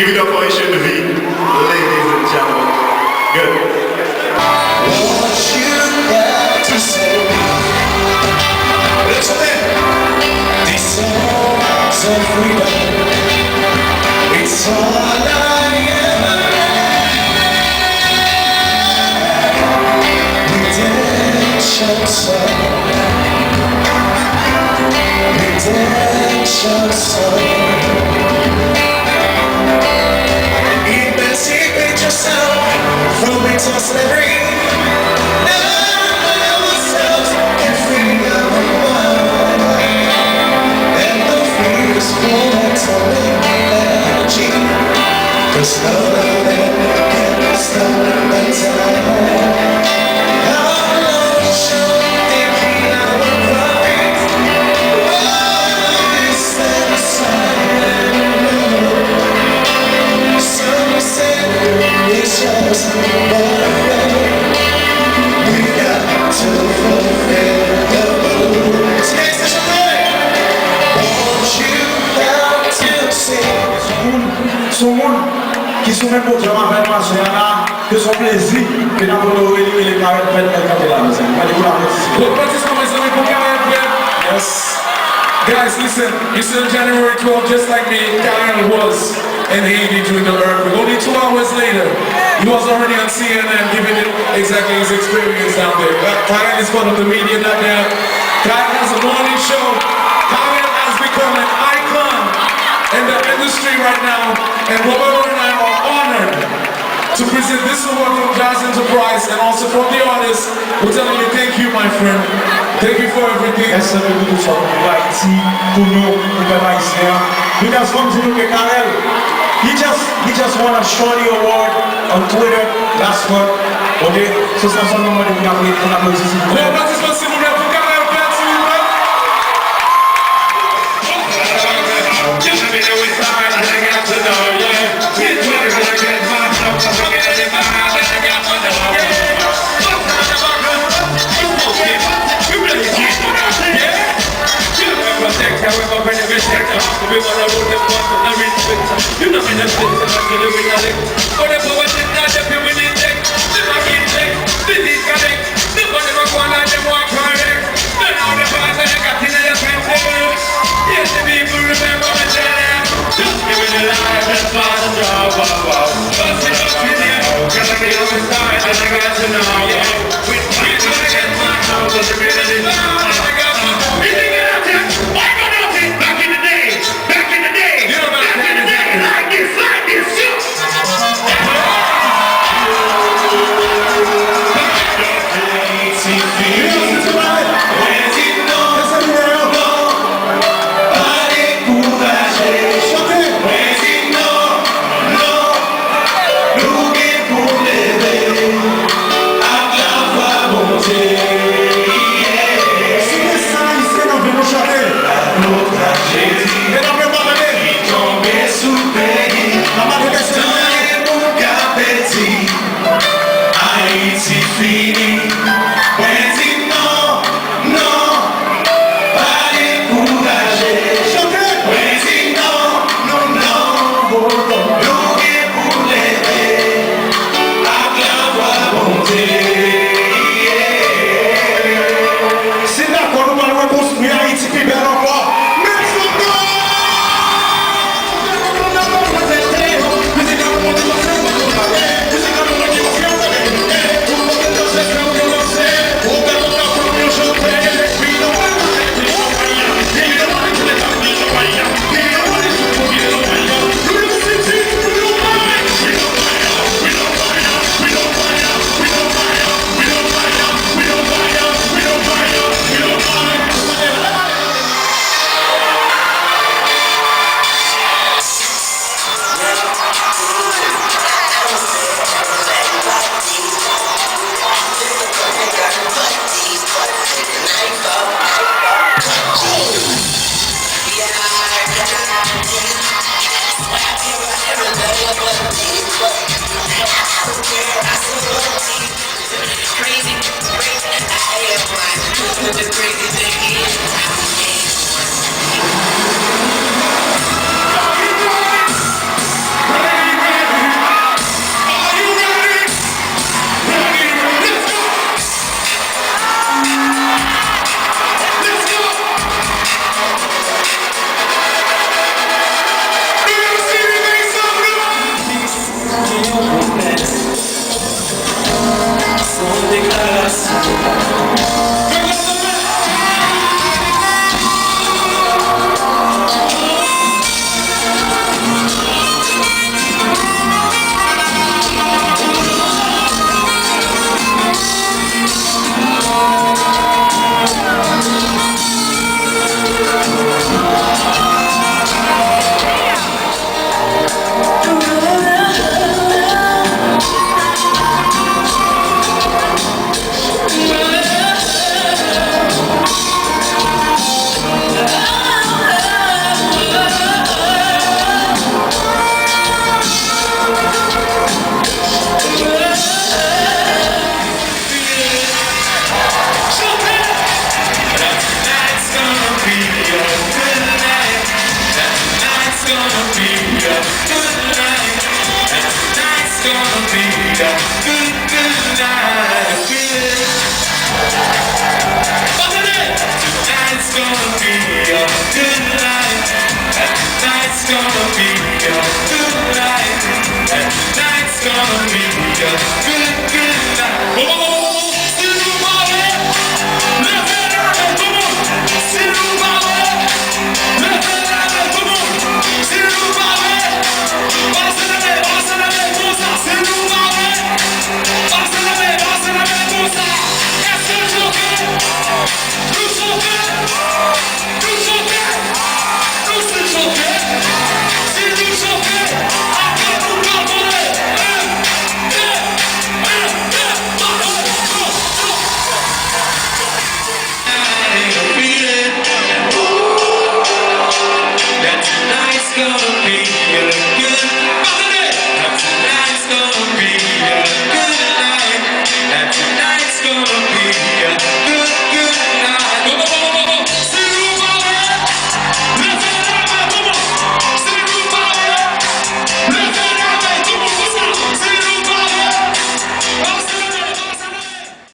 Give it up for Ancient David, ladies and gentlemen. Good. What you got to say? Listen in. These songs of freedom, it's all I ever had. Redemption song, redemption song. Emancipate yourself from mental slavery. Now ourselves can free our mind, and the free is mental energy. 'Cause none of them can stop the time. How long shall they be our prophets? Oh, is that a sign? Some say it's just we got to fulfill the rules. Next is won't you have to sing? Someone qui sont même pour dire avec moi, que son plaisir, que nous avons réuni les carrés de la maison. Yes. Guys, listen. You said January 12th, just like me, Karen was in Haiti during the earthquake. Only 2 hours later, he was already on CNN giving it exactly his experience down there. Karen is part of the media down there. Karen has a morning show. Karen has become an icon in the industry right now. And Robert and I are honored to present this award from Jazz Enterprise and also from the artists. We're telling you thank you, my friend. Thank you for everything. Merci à tout ça pour Haïti, pour nous, pour les Haïtiens. We just want to look at Karel. He just won a Shorty Award on Twitter last month. Okay? So c'est un moment de vous applaudir s'il vous plaît. Applaudissements s'il vous plaît pour Karel Père, s'il vous plaît. However, when you respect us, we want to roll the bus and respect. You know me, that's it, I'm going to win a lick. For the power, it's not the people in tech. Never get tech, this is correct. Nobody will go on and them walk correct. Then all the bars that you got in the fence. Yes, the people remember me tell them. Just give it a life, that's fast, wow, wow, wow. Bust it up in here, cause I get on the side and I got to know, yeah.